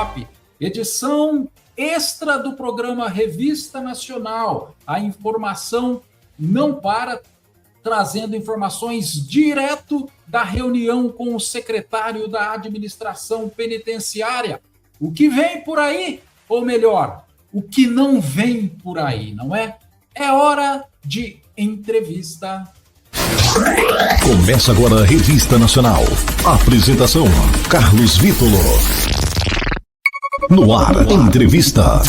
Sindicope, edição extra do programa Revista Nacional. A informação não para, trazendo informações direto da reunião com o secretário da Administração Penitenciária. O que vem por aí, ou melhor, o que não vem por aí, não é? É hora de entrevista. Começa agora a Revista Nacional. Apresentação: Carlos Vítolo. No ar, entrevista.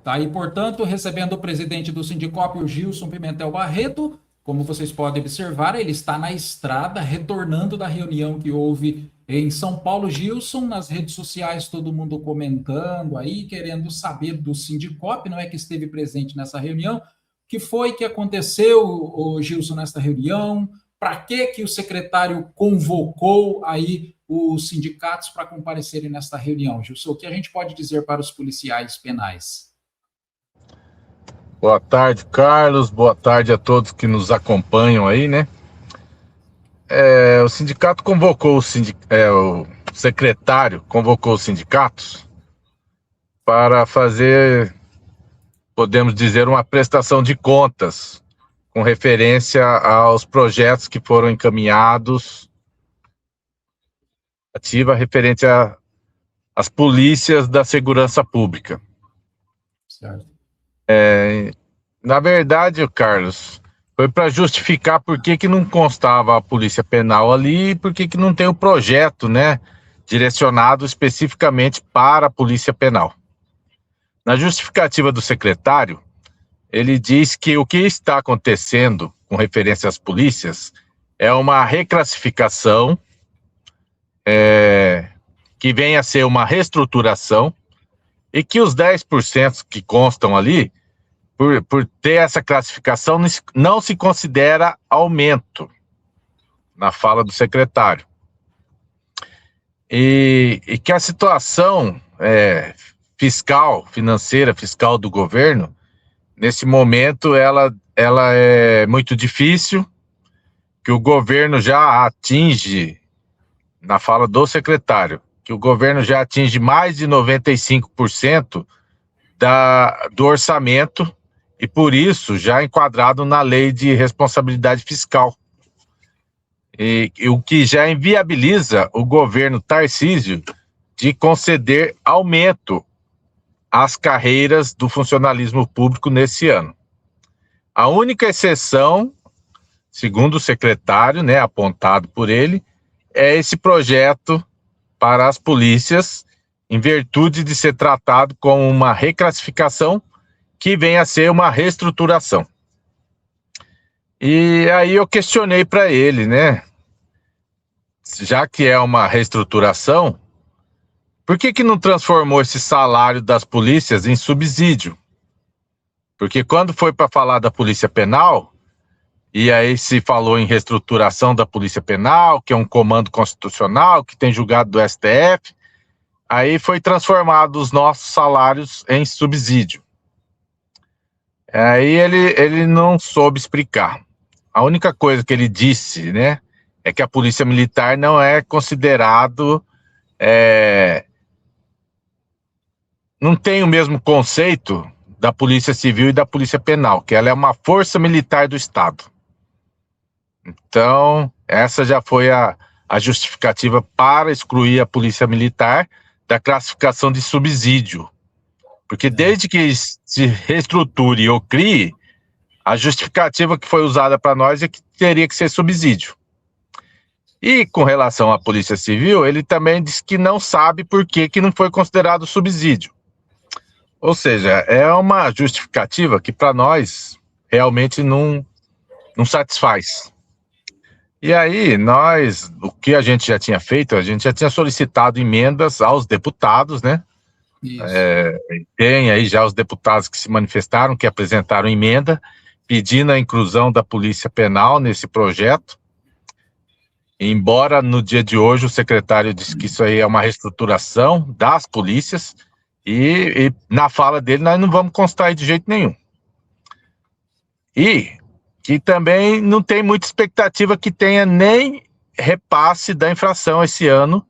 Tá aí, portanto, recebendo o presidente do Sindicope, o Gilson Pimentel Barreto. Como vocês podem observar, ele está na estrada, retornando da reunião que houve em São Paulo. Gilson, nas redes sociais, todo mundo comentando aí, querendo saber do Sindicope, não é, que esteve presente nessa reunião. O que foi que aconteceu, o Gilson, nesta reunião? Para que o secretário convocou aí os sindicatos para comparecerem nesta reunião? Gilson, o que a gente pode dizer para os policiais penais? Boa tarde, Carlos. Boa tarde a todos que nos acompanham aí, né? O sindicato convocou o secretário convocou os sindicatos para fazer, podemos dizer, uma prestação de contas com referência aos projetos que foram encaminhados, ativa referente às polícias da segurança pública. Certo. Na verdade, Carlos, foi para justificar por que não constava a polícia penal ali e por que não tem o projeto, né, direcionado especificamente para a polícia penal. Na justificativa do secretário, ele diz que o que está acontecendo com referência às polícias é uma reclassificação, que vem a ser uma reestruturação, e que os 10% que constam ali, por ter essa classificação, não se considera aumento, na fala do secretário. E que a situação financeira fiscal do governo, nesse momento, ela é muito difícil, que o governo já atinge, na fala do secretário, que o governo já atinge mais de 95% do orçamento, e por isso já enquadrado na lei de responsabilidade fiscal. E o que já inviabiliza o governo Tarcísio de conceder aumento às carreiras do funcionalismo público nesse ano. A única exceção, segundo o secretário, né, apontado por ele, é esse projeto para as polícias, em virtude de ser tratado como uma reclassificação que vem a ser uma reestruturação. E aí eu questionei para ele, né, já que é uma reestruturação, por que não transformou esse salário das polícias em subsídio? Porque quando foi para falar da polícia penal, e aí se falou em reestruturação da polícia penal, que é um comando constitucional, que tem julgado do STF, aí foi transformado os nossos salários em subsídio. Aí ele não soube explicar. A única coisa que ele disse, né, é que a polícia militar não é considerado, não tem o mesmo conceito da polícia civil e da polícia penal, que ela é uma força militar do Estado. Então, essa já foi a justificativa para excluir a polícia militar da classificação de subsídio. Porque desde que se reestruture ou crie, a justificativa que foi usada para nós é que teria que ser subsídio. E com relação à Polícia Civil, ele também disse que não sabe por que não foi considerado subsídio. Ou seja, é uma justificativa que para nós realmente não satisfaz. E aí, o que a gente já tinha feito, a gente já tinha solicitado emendas aos deputados, né? Tem aí já os deputados que se manifestaram, que apresentaram emenda, pedindo a inclusão da Polícia Penal nesse projeto. Embora no dia de hoje o secretário disse que isso aí é uma reestruturação das polícias, e na fala dele nós não vamos constar aí de jeito nenhum. E que também não tem muita expectativa que tenha nem repasse da infração esse ano,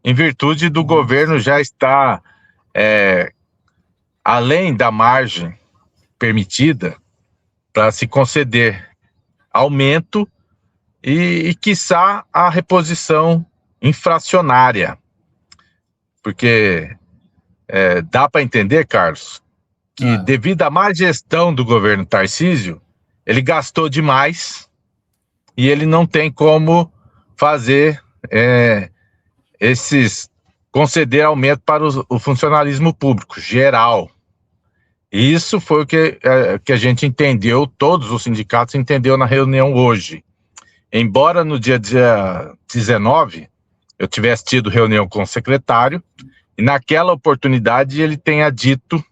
em virtude do governo já estar além da margem permitida para se conceder aumento e quiçá, a reposição inflacionária. Porque dá para entender, Carlos, que devido à má gestão do governo Tarcísio, ele gastou demais e ele não tem como fazer conceder aumento para o funcionalismo público geral. E isso foi o que a gente entendeu, todos os sindicatos entenderam na reunião hoje. Embora no dia 19 eu tivesse tido reunião com o secretário, e naquela oportunidade ele tenha dito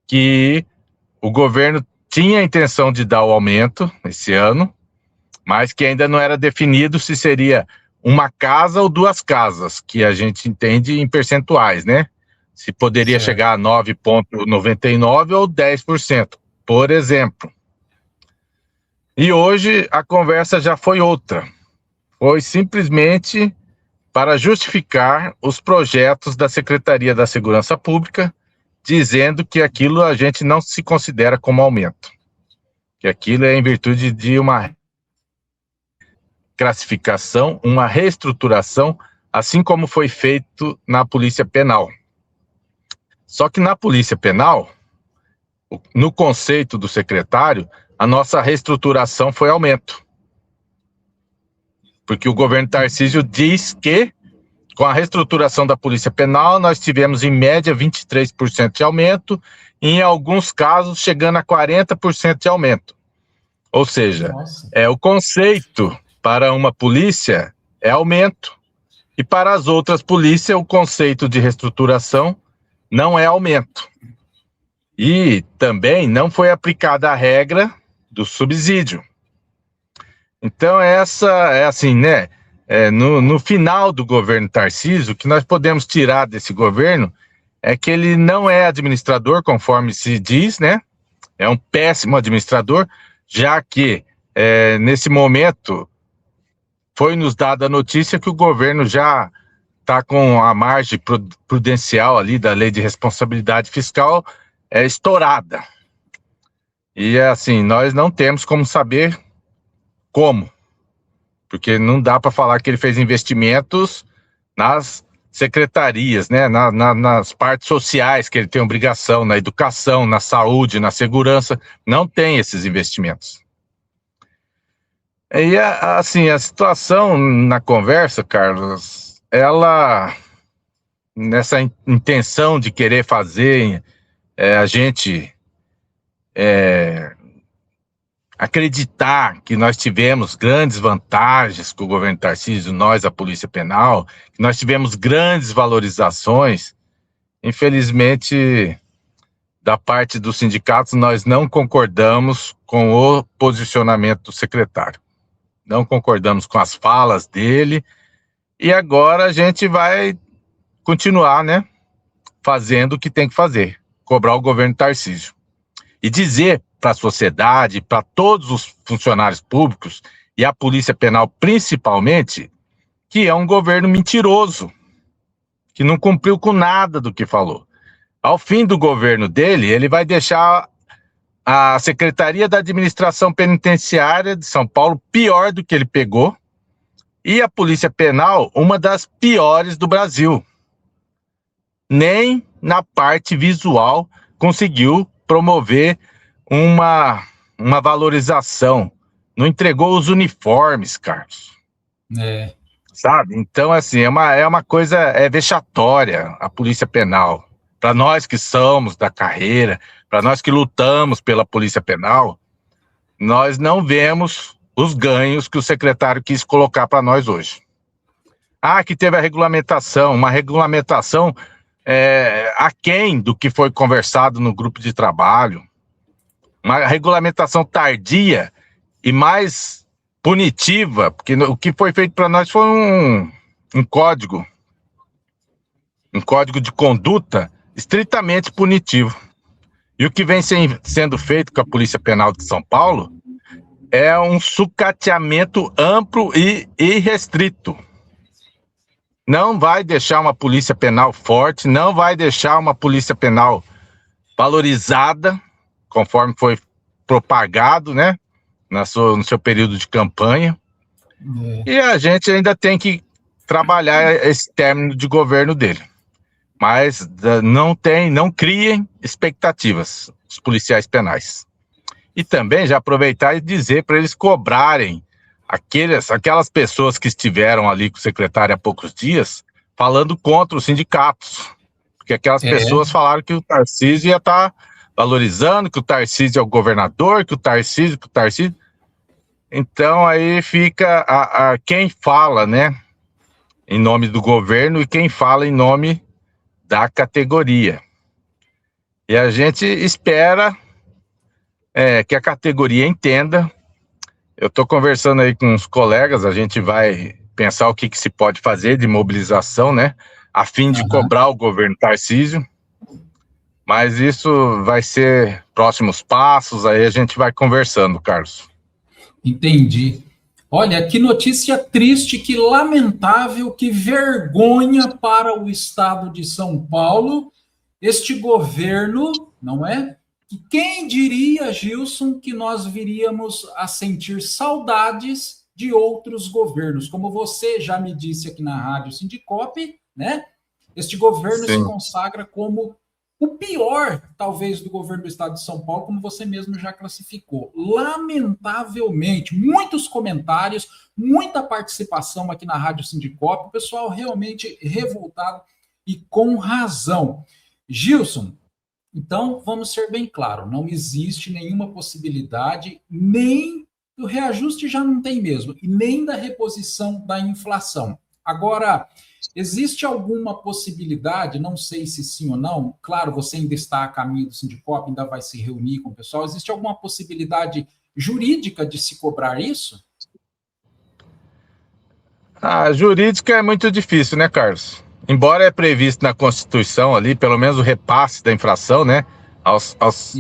que o governo tinha a intenção de dar o aumento esse ano, mas que ainda não era definido se seria uma casa ou duas casas, que a gente entende em percentuais, né? Se poderia chegar a 9,99% ou 10%, por exemplo. E hoje a conversa já foi outra. Foi simplesmente para justificar os projetos da Secretaria da Segurança Pública, dizendo que aquilo a gente não se considera como aumento. Que aquilo é em virtude de uma classificação, uma reestruturação, assim como foi feito na Polícia Penal. Só que na Polícia Penal, no conceito do secretário, a nossa reestruturação foi aumento. Porque o governo Tarcísio diz que, com a reestruturação da Polícia Penal, nós tivemos em média 23% de aumento, e em alguns casos chegando a 40% de aumento. Ou seja, o conceito para uma polícia é aumento, e para as outras polícias o conceito de reestruturação não é aumento. E também não foi aplicada a regra do subsídio. Então essa é assim, né? No final do governo Tarcísio, o que nós podemos tirar desse governo é que ele não é administrador, conforme se diz, né? É um péssimo administrador, já que nesse momento foi nos dada a notícia que o governo já está com a margem prudencial ali da lei de responsabilidade fiscal estourada. E assim, nós não temos como saber como, porque não dá para falar que ele fez investimentos nas secretarias, né, nas partes sociais que ele tem obrigação, na educação, na saúde, na segurança, não tem esses investimentos. E assim, a situação na conversa, Carlos, ela, nessa intenção de querer fazer a gente acreditar que nós tivemos grandes vantagens com o governo Tarcísio, nós, a Polícia Penal, que nós tivemos grandes valorizações, infelizmente, da parte dos sindicatos, nós não concordamos com o posicionamento do secretário. Não concordamos com as falas dele, e agora a gente vai continuar, né, fazendo o que tem que fazer, cobrar o governo Tarcísio. E dizer para a sociedade, para todos os funcionários públicos, e a Polícia Penal principalmente, que é um governo mentiroso, que não cumpriu com nada do que falou. Ao fim do governo dele, ele vai deixar a Secretaria da Administração Penitenciária de São Paulo pior do que ele pegou, e a Polícia Penal uma das piores do Brasil. Nem na parte visual conseguiu promover uma valorização. Não entregou os uniformes, Carlos. Sabe? Então, assim, é uma coisa vexatória a Polícia Penal. Para nós que somos da carreira, para nós que lutamos pela Polícia Penal, nós não vemos os ganhos que o secretário quis colocar para nós hoje. Que teve a regulamentação, uma regulamentação aquém do que foi conversado no grupo de trabalho, uma regulamentação tardia e mais punitiva, porque o que foi feito para nós foi um código de conduta estritamente punitivo. E o que vem sendo feito com a Polícia Penal de São Paulo é um sucateamento amplo e irrestrito. não vai deixar uma polícia penal forte, não vai deixar uma polícia penal valorizada, conforme foi propagado, né, no seu período de campanha. E a gente ainda tem que trabalhar esse término de governo dele. Mas não criem expectativas, os policiais penais. E também já aproveitar e dizer para eles cobrarem aquelas pessoas que estiveram ali com o secretário há poucos dias, falando contra os sindicatos. Porque aquelas pessoas falaram que o Tarcísio ia estar valorizando, que o Tarcísio é o governador, que o Tarcísio... Então aí fica quem fala, né, em nome do governo e quem fala em nome da categoria. E a gente espera que a categoria entenda. Eu estou conversando aí com os colegas, a gente vai pensar o que se pode fazer de mobilização, né, a fim de cobrar o governo Tarcísio, mas isso vai ser próximos passos, aí a gente vai conversando, Carlos. Entendi. Olha, que notícia triste, que lamentável, que vergonha para o estado de São Paulo, este governo, não é? Que quem diria, Gilson, que nós viríamos a sentir saudades de outros governos, como você já me disse aqui na Rádio Sindicop, né? Este governo se consagra como o pior, talvez, do governo do estado de São Paulo, como você mesmo já classificou. Lamentavelmente, muitos comentários, muita participação aqui na Rádio Sindicop, o pessoal realmente revoltado e com razão. Gilson, então vamos ser bem claros, não existe nenhuma possibilidade, nem do reajuste já não tem mesmo, e nem da reposição da inflação. Agora, existe alguma possibilidade, não sei se sim ou não, claro, você ainda está a caminho do Sindicop, ainda vai se reunir com o pessoal, existe alguma possibilidade jurídica de se cobrar isso? A jurídica é muito difícil, né, Carlos? Embora é previsto na Constituição ali, pelo menos o repasse da inflação, né, aos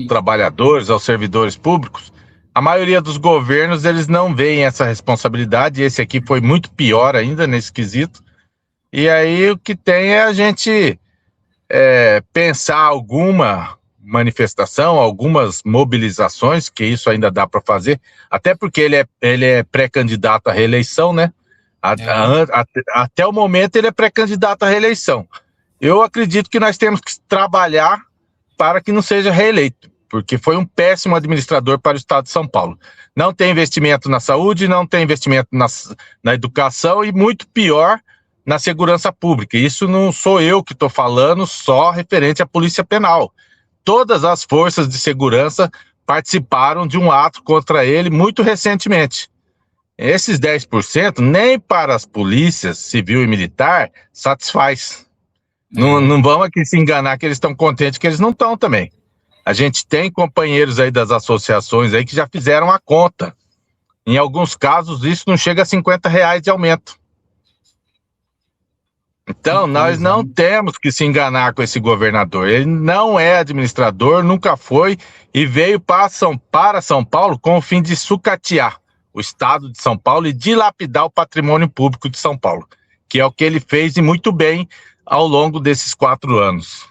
trabalhadores, aos servidores públicos, a maioria dos governos, eles não veem essa responsabilidade, e esse aqui foi muito pior ainda nesse quesito. E aí o que tem é a gente pensar alguma manifestação, algumas mobilizações, que isso ainda dá para fazer, até porque ele é pré-candidato à reeleição, né? Até o momento ele é pré-candidato à reeleição. Eu acredito que nós temos que trabalhar para que não seja reeleito, porque foi um péssimo administrador para o estado de São Paulo. Não tem investimento na saúde, não tem investimento na educação e, muito pior, na segurança pública. Isso não sou eu que estou falando só referente à Polícia Penal. Todas as forças de segurança participaram de um ato contra ele muito recentemente. Esses 10% nem para as polícias civil e militar satisfaz. Não vamos aqui se enganar que eles estão contentes, que eles não estão também. A gente tem companheiros aí das associações aí que já fizeram a conta. Em alguns casos, isso não chega a R$50 de aumento. Então, nós não temos que se enganar com esse governador. Ele não é administrador, nunca foi, e veio para São Paulo com o fim de sucatear o estado de São Paulo e dilapidar o patrimônio público de São Paulo, que é o que ele fez e muito bem ao longo desses 4 anos.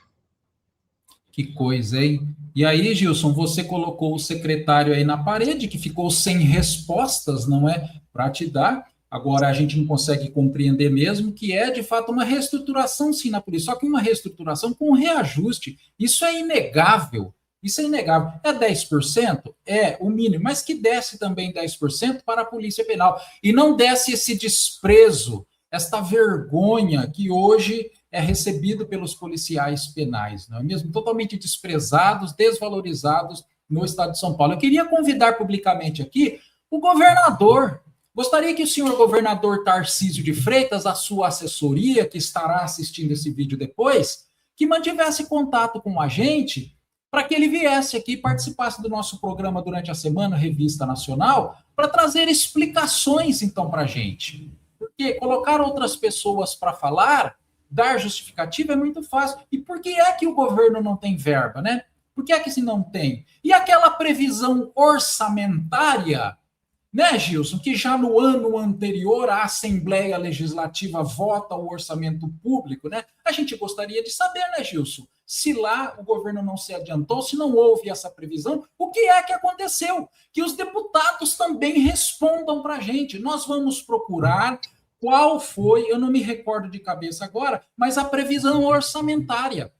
Que coisa, hein? E aí, Gilson, você colocou o secretário aí na parede, que ficou sem respostas, não é? Para te dar. Agora, a gente não consegue compreender mesmo que é, de fato, uma reestruturação, sim, na polícia. Só que uma reestruturação com reajuste. Isso é inegável. Isso é inegável. É 10%? É o mínimo. Mas que desce também 10% para a Polícia Penal. E não desce esse desprezo, esta vergonha que hoje é recebido pelos policiais penais, não é mesmo? Totalmente desprezados, desvalorizados no estado de São Paulo. Eu queria convidar publicamente aqui o governador. Gostaria que o senhor governador Tarcísio de Freitas, a sua assessoria, que estará assistindo esse vídeo depois, que mantivesse contato com a gente para que ele viesse aqui e participasse do nosso programa durante a semana, Revista Nacional, para trazer explicações, então, para a gente. Porque colocar outras pessoas para falar, dar justificativa é muito fácil. E por que é que o governo não tem verba, né? Por que é que se não tem? E aquela previsão orçamentária né, Gilson, que já no ano anterior a Assembleia Legislativa vota o orçamento público, né? A gente gostaria de saber, né, Gilson, se lá o governo não se adiantou, se não houve essa previsão, o que é que aconteceu? Que os deputados também respondam para a gente. Nós vamos procurar qual foi, eu não me recordo de cabeça agora, mas a previsão orçamentária.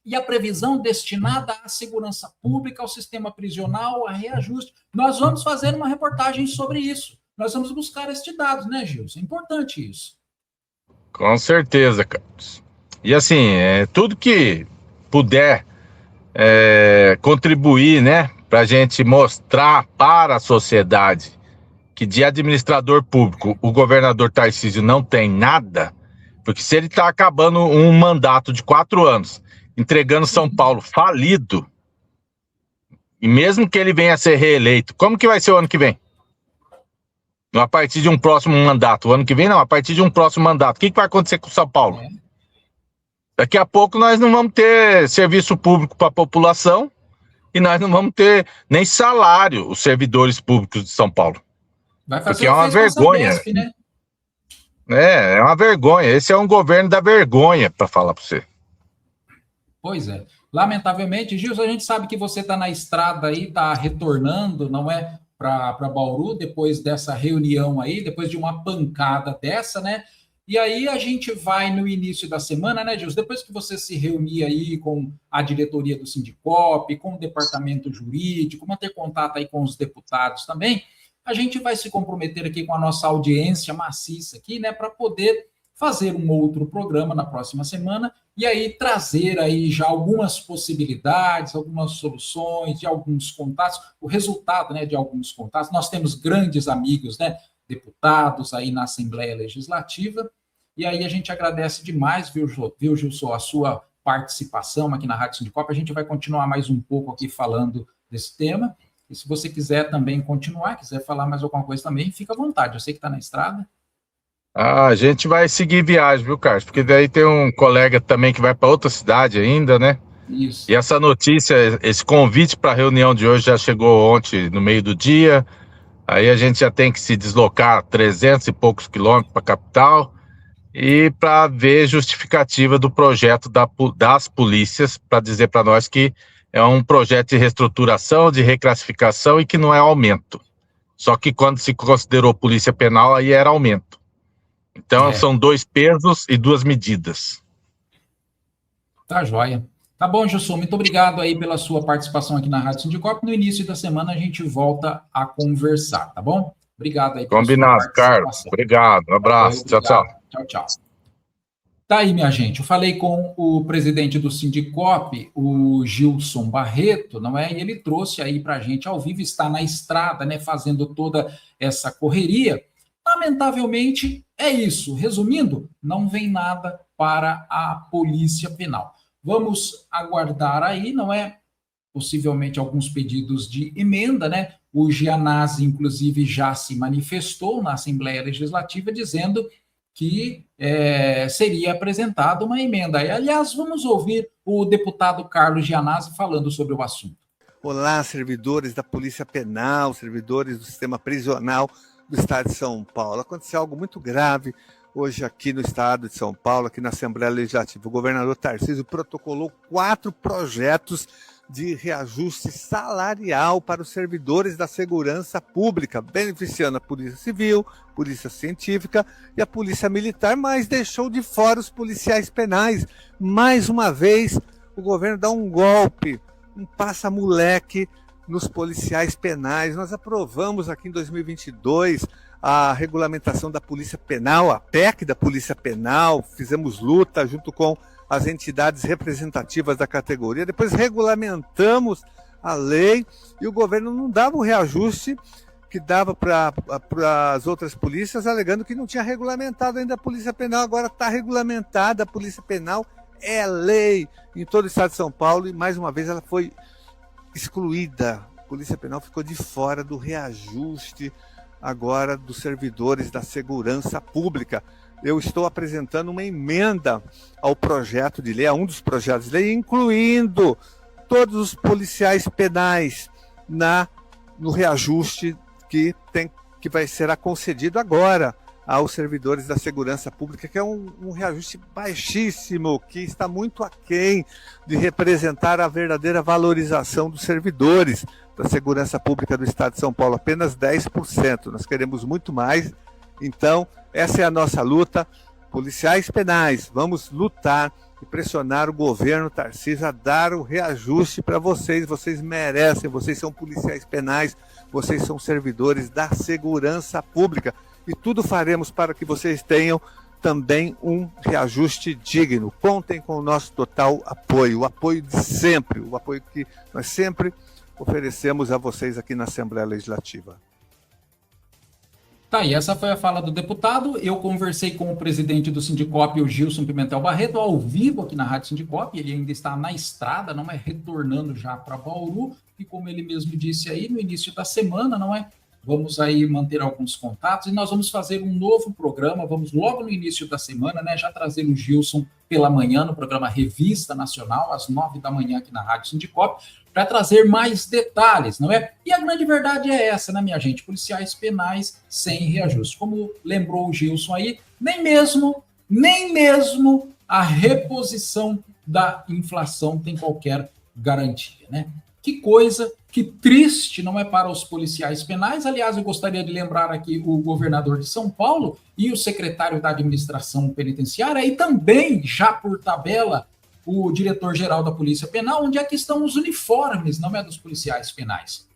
E a previsão destinada à segurança pública, ao sistema prisional, a reajuste. Nós vamos fazer uma reportagem sobre isso. Nós vamos buscar estes dados, né, Gilson? É importante isso. Com certeza, Carlos. E assim, tudo que puder contribuir, né, para a gente mostrar para a sociedade que de administrador público o governador Tarcísio não tem nada, porque se ele está acabando um mandato de 4 anos, entregando São Paulo falido, e mesmo que ele venha a ser reeleito, como que vai ser o ano que vem? A partir de um próximo mandato. O ano que vem não, a partir de um próximo mandato. O que vai acontecer com São Paulo? Daqui a pouco nós não vamos ter serviço público para a população e nós não vamos ter nem salário, os servidores públicos de São Paulo. Vai fazer porque é uma vergonha. Sabesp, né? É uma vergonha. Esse é um governo da vergonha, para falar para você. Pois é. Lamentavelmente, Gilson, a gente sabe que você está na estrada aí, está retornando, não é, para Bauru, depois dessa reunião aí, depois de uma pancada dessa, né? E aí a gente vai no início da semana, né, Gilson? Depois que você se reunir aí com a diretoria do Sindicop, com o departamento jurídico, manter contato aí com os deputados também, a gente vai se comprometer aqui com a nossa audiência maciça aqui, né, para poder fazer um outro programa na próxima semana e aí trazer aí já algumas possibilidades, algumas soluções, de alguns contatos, o resultado, né, de alguns contatos. Nós temos grandes amigos, né, deputados aí na Assembleia Legislativa, e aí a gente agradece demais, viu, Gilson, a sua participação aqui na Rádio Sindicop. A gente vai continuar mais um pouco aqui falando desse tema, e se você quiser também continuar, quiser falar mais alguma coisa também, fica à vontade, eu sei que está na estrada. A gente vai seguir viagem, viu, Carlos? Porque daí tem um colega também que vai para outra cidade ainda, né? Isso. E essa notícia, esse convite para a reunião de hoje já chegou ontem no meio do dia. Aí a gente já tem que se deslocar 300 e poucos quilômetros para a capital e para ver justificativa do projeto das polícias, para dizer para nós que é um projeto de reestruturação, de reclassificação e que não é aumento. Só que quando se considerou polícia penal, aí era aumento. Então, são 2 pesos e 2 medidas. Tá joia. Tá bom, Gilson, muito obrigado aí pela sua participação aqui na Rádio Sindicop. No início da semana a gente volta a conversar, tá bom? Obrigado aí pela Combinado, sua participação. Carlos. Obrigado, um abraço. Tchau, tchau. Tchau, tchau. Tá aí, minha gente. Eu falei com o presidente do Sindicop, o Gilson Barreto, não é? E ele trouxe aí pra gente ao vivo, está na estrada, né, fazendo toda essa correria. Lamentavelmente, é isso. Resumindo, não vem nada para a Polícia Penal. Vamos aguardar aí, não é? Possivelmente alguns pedidos de emenda, né? O Gianazzi, inclusive, já se manifestou na Assembleia Legislativa dizendo que seria apresentada uma emenda. E, aliás, vamos ouvir o deputado Carlos Gianazzi falando sobre o assunto. Olá, servidores da Polícia Penal, servidores do sistema prisional do Estado de São Paulo. Aconteceu algo muito grave hoje aqui no Estado de São Paulo, aqui na Assembleia Legislativa. O governador Tarcísio protocolou 4 projetos de reajuste salarial para os servidores da segurança pública, beneficiando a Polícia Civil, Polícia Científica e a Polícia Militar, mas deixou de fora os policiais penais. Mais uma vez, o governo dá um golpe, um passa-moleque nos policiais penais. Nós aprovamos aqui em 2022 a regulamentação da Polícia Penal, a PEC da Polícia Penal, fizemos luta junto com as entidades representativas da categoria, depois regulamentamos a lei e o governo não dava o reajuste que dava para as outras polícias, alegando que não tinha regulamentado ainda a Polícia Penal. Agora está regulamentada, a Polícia Penal é lei em todo o Estado de São Paulo e mais uma vez ela foi excluída. A Polícia Penal ficou de fora do reajuste agora dos servidores da segurança pública. Eu estou apresentando uma emenda ao projeto de lei, a um dos projetos de lei, incluindo todos os policiais penais no reajuste que que será concedido agora aos servidores da segurança pública, que é um reajuste baixíssimo, que está muito aquém de representar a verdadeira valorização dos servidores da segurança pública do Estado de São Paulo, apenas 10%. Nós queremos muito mais, então essa é a nossa luta. Policiais penais, vamos lutar e pressionar o governo Tarcísio a dar o reajuste para vocês. Vocês merecem, vocês são policiais penais, vocês são servidores da segurança pública. E tudo faremos para que vocês tenham também um reajuste digno. Contem com o nosso total apoio, o apoio de sempre, o apoio que nós sempre oferecemos a vocês aqui na Assembleia Legislativa. Tá, e essa foi a fala do deputado. Eu conversei com o presidente do Sindicop, o Gilson Pimentel Barreto, ao vivo aqui na Rádio Sindicop. Ele ainda está na estrada, não é, retornando já para Bauru. E como ele mesmo disse aí, no início da semana, não é? Vamos aí manter alguns contatos e nós vamos fazer um novo programa, vamos logo no início da semana, né, já trazer o Gilson pela manhã no programa Revista Nacional, às 9 da manhã aqui na Rádio Sindicop, para trazer mais detalhes, não é? E a grande verdade é essa, né, minha gente? Policiais penais sem reajuste. Como lembrou o Gilson aí, nem mesmo a reposição da inflação tem qualquer garantia, né? Que coisa, que triste, não é, para os policiais penais. Aliás, eu gostaria de lembrar aqui o governador de São Paulo e o secretário da administração penitenciária e também, já por tabela, o diretor-geral da Polícia Penal. Onde é que estão os uniformes, não é, dos policiais penais?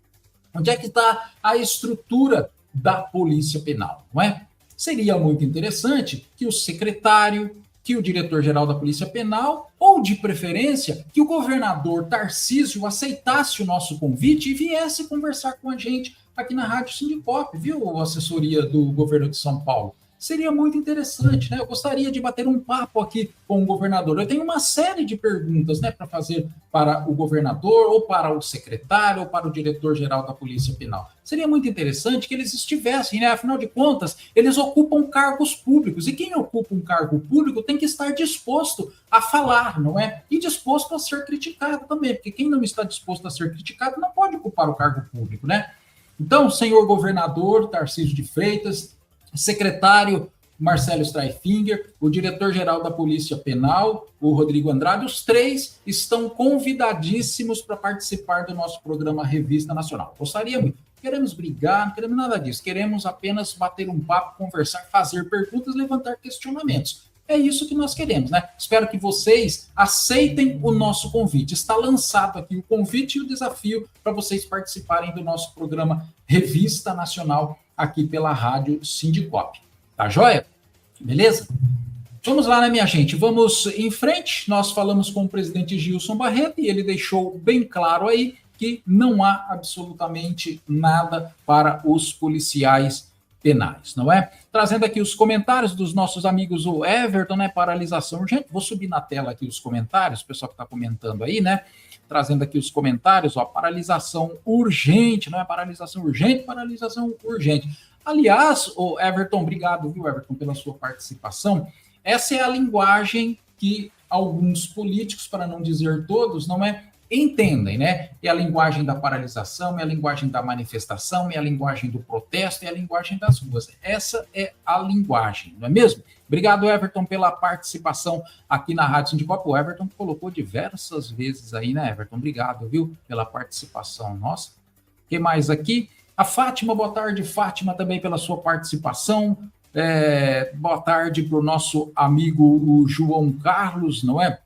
Onde é que está a estrutura da Polícia Penal, não é? Seria muito interessante que o secretário, que o diretor-geral da Polícia Penal, ou de preferência, que o governador Tarcísio aceitasse o nosso convite e viesse conversar com a gente aqui na Rádio Sindicop, viu, assessoria do governo de São Paulo? Seria muito interessante, né? Eu gostaria de bater um papo aqui com o governador. Eu tenho uma série de perguntas, né, para fazer para o governador, ou para o secretário, ou para o diretor-geral da Polícia Penal. Seria muito interessante que eles estivessem, né? Afinal de contas, eles ocupam cargos públicos, e quem ocupa um cargo público tem que estar disposto a falar, não é? E disposto a ser criticado também, porque quem não está disposto a ser criticado não pode ocupar o cargo público, né? Então, senhor governador Tarcísio de Freitas, secretário Marcelo Streiffinger, o diretor-geral da Polícia Penal, o Rodrigo Andrade, os três estão convidadíssimos para participar do nosso programa Revista Nacional. Gostaríamos, queremos brigar, não queremos nada disso, queremos apenas bater um papo, conversar, fazer perguntas, levantar questionamentos. É isso que nós queremos, né? Espero que vocês aceitem o nosso convite. Está lançado aqui o convite e o desafio para vocês participarem do nosso programa Revista Nacional aqui pela Rádio Sindicop. Tá joia? Beleza? Vamos lá, né, minha gente? Vamos em frente. Nós falamos com o presidente Gilson Barreto e ele deixou bem claro aí que não há absolutamente nada para os policiais penais, não é? Trazendo aqui os comentários dos nossos amigos, o Everton, né? Paralisação urgente. Vou subir na tela aqui os comentários, o pessoal que está comentando aí, né? Trazendo aqui os comentários, ó, paralisação urgente, não é? Paralisação urgente, paralisação urgente. Aliás, o Everton, obrigado, viu, Everton, pela sua participação. Essa é a linguagem que alguns políticos, para não dizer todos, não é, entendem, né? É a linguagem da paralisação, é a linguagem da manifestação, é a linguagem do protesto, é a linguagem das ruas. Essa é a linguagem, não é mesmo? Obrigado, Everton, pela participação aqui na Rádio Sindicop. O Everton colocou diversas vezes aí, né, Everton? Obrigado, viu, pela participação. Nossa, o que mais aqui? A Fátima, boa tarde, Fátima, também pela sua participação. Boa tarde para o nosso amigo o João Carlos, não é?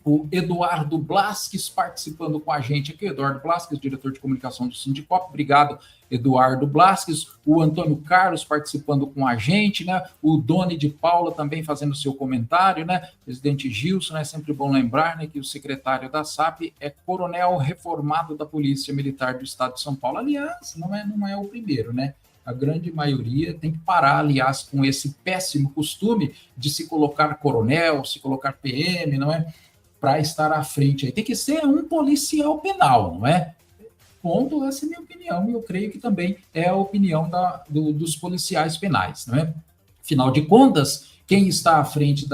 O Eduardo Blasques participando com a gente aqui, Eduardo Blasques, diretor de comunicação do Sindicop. Obrigado, Eduardo Blasques. O Antônio Carlos participando com a gente, né? O Doni de Paula também fazendo seu comentário, né? Presidente Gilson, é sempre bom lembrar, né, que o secretário da SAP é coronel reformado da Polícia Militar do Estado de São Paulo. Aliás, não é o primeiro, né? A grande maioria tem que parar, aliás, com esse péssimo costume de se colocar coronel, se colocar PM, não é? Para estar à frente aí. Tem que ser um policial penal, não é? Ponto, essa é a minha opinião, e eu creio que também é a opinião dos policiais penais, não é? Afinal de contas, quem está à frente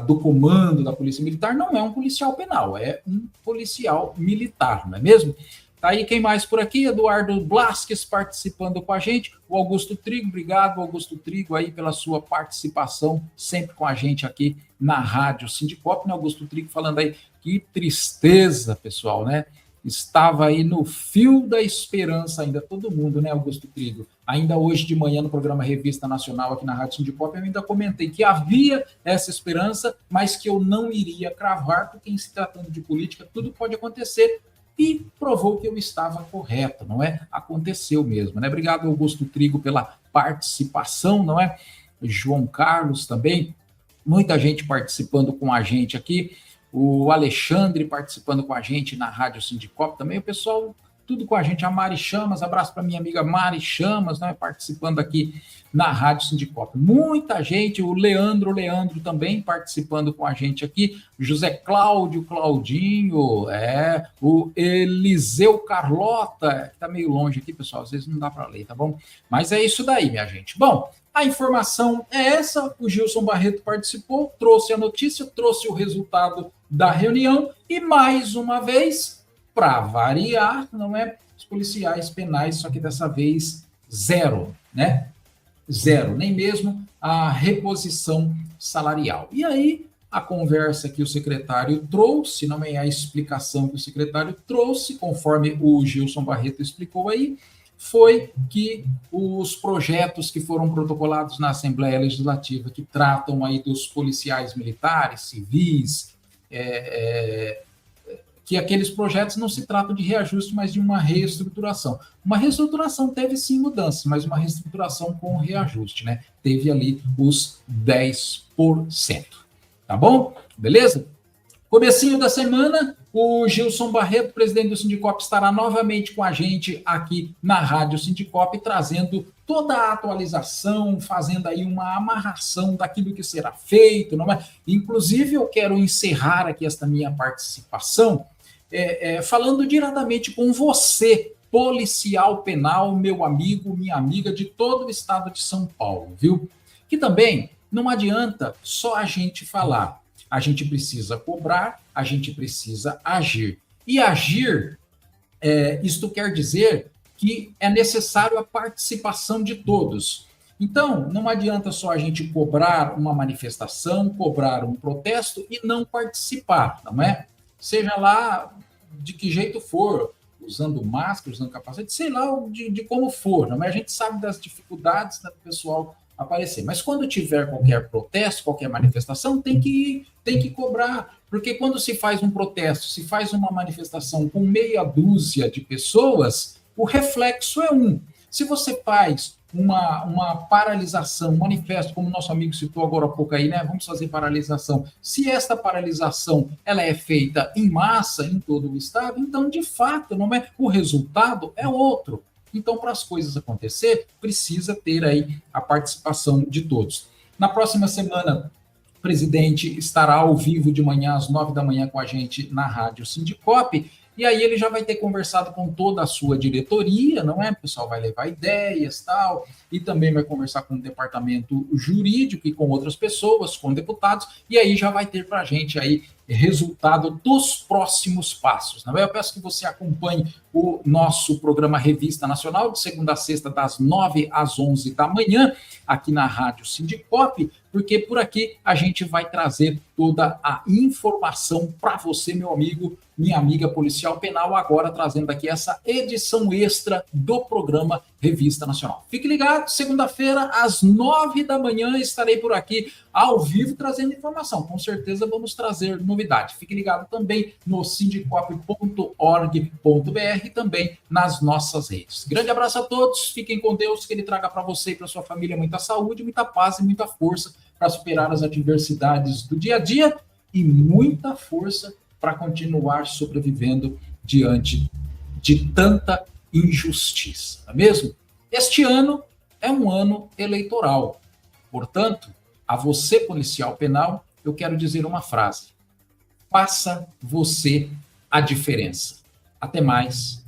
do comando da Polícia Militar não é um policial penal, é um policial militar, não é mesmo? Tá aí quem mais por aqui? Eduardo Blasques participando com a gente. O Augusto Trigo, obrigado, Augusto Trigo, aí pela sua participação, sempre com a gente aqui na Rádio Sindicop, né? Augusto Trigo falando aí, que tristeza, pessoal, né? Estava aí no fio da esperança ainda, todo mundo, né, Augusto Trigo? Ainda hoje de manhã no programa Revista Nacional aqui na Rádio Sindicop, eu ainda comentei que havia essa esperança, mas que eu não iria cravar, porque em se tratando de política, tudo pode acontecer, e provou que eu estava correto, não é? Aconteceu mesmo, né? Obrigado, Augusto Trigo, pela participação, não é? João Carlos também, muita gente participando com a gente aqui, o Alexandre participando com a gente na Rádio Sindicop também, o pessoal tudo com a gente, a Mari Chamas, abraço para minha amiga Mari Chamas, né, participando aqui na Rádio Sindicop. Muita gente, o Leandro também participando com a gente aqui, o José Cláudio, Claudinho, o Eliseu Carlota, que está meio longe aqui, pessoal, às vezes não dá para ler, tá bom? Mas é isso daí, minha gente. Bom, a informação é essa, o Gilson Barreto participou, trouxe a notícia, trouxe o resultado da reunião e, mais uma vez, para variar, não é? Os policiais penais, só que dessa vez zero, né? Zero, nem mesmo a reposição salarial. E aí, a conversa que o secretário trouxe, não é a explicação que o secretário trouxe, conforme o Gilson Barreto explicou aí, foi que os projetos que foram protocolados na Assembleia Legislativa, que tratam aí dos policiais militares, civis, que aqueles projetos não se tratam de reajuste, mas de uma reestruturação. Uma reestruturação teve sim mudanças, mas uma reestruturação com reajuste, né? Teve ali os 10%. Tá bom? Beleza? Comecinho da semana, o Gilson Barreto, presidente do Sindicop, estará novamente com a gente aqui na Rádio Sindicop, trazendo toda a atualização, fazendo aí uma amarração daquilo que será feito, não é? Inclusive, eu quero encerrar aqui esta minha participação falando diretamente com você, policial penal, meu amigo, minha amiga de todo o estado de São Paulo, viu? Que também não adianta só a gente falar. A gente precisa cobrar, a gente precisa agir. E agir, isto quer dizer que é necessário a participação de todos. Então, não adianta só a gente cobrar uma manifestação, cobrar um protesto e não participar, não é? Seja lá de que jeito for, usando máscara, usando capacete, sei lá de como for, não é? A gente sabe das dificuldades do pessoal aparecer. Mas quando tiver qualquer protesto, qualquer manifestação, tem que cobrar. Porque quando se faz um protesto, se faz uma manifestação com meia dúzia de pessoas, o reflexo é um. Se você faz uma paralisação, um manifesto, como o nosso amigo citou agora há pouco aí, né? Vamos fazer paralisação. Se esta paralisação ela é feita em massa em todo o estado, então, de fato, não é, o resultado é outro. Então, para as coisas acontecer, precisa ter aí a participação de todos. Na próxima semana, o presidente estará ao vivo de manhã, às 9 da manhã, com a gente na Rádio Sindicop, e aí ele já vai ter conversado com toda a sua diretoria, não é? O pessoal vai levar ideias, tal, e também vai conversar com o departamento jurídico e com outras pessoas, com deputados, e aí já vai ter para a gente aí resultado dos próximos passos. Não é? Eu peço que você acompanhe o nosso programa Revista Nacional, de segunda a sexta, das 9 às 11 da manhã, aqui na Rádio Sindicop, porque por aqui a gente vai trazer toda a informação para você, meu amigo, minha amiga policial penal, agora trazendo aqui essa edição extra do programa Revista Nacional. Fique ligado, segunda-feira, às 9 da manhã, estarei por aqui ao vivo trazendo informação. Com certeza vamos trazer novidade. Fique ligado também no sindicop.org.br e também nas nossas redes. Grande abraço a todos, fiquem com Deus, que Ele traga para você e para sua família muita saúde, muita paz e muita força para superar as adversidades do dia a dia e muita força para continuar sobrevivendo diante de tanta injustiça, não é mesmo? Este ano é um ano eleitoral. Portanto, a você, policial penal, eu quero dizer uma frase. Faça você a diferença. Até mais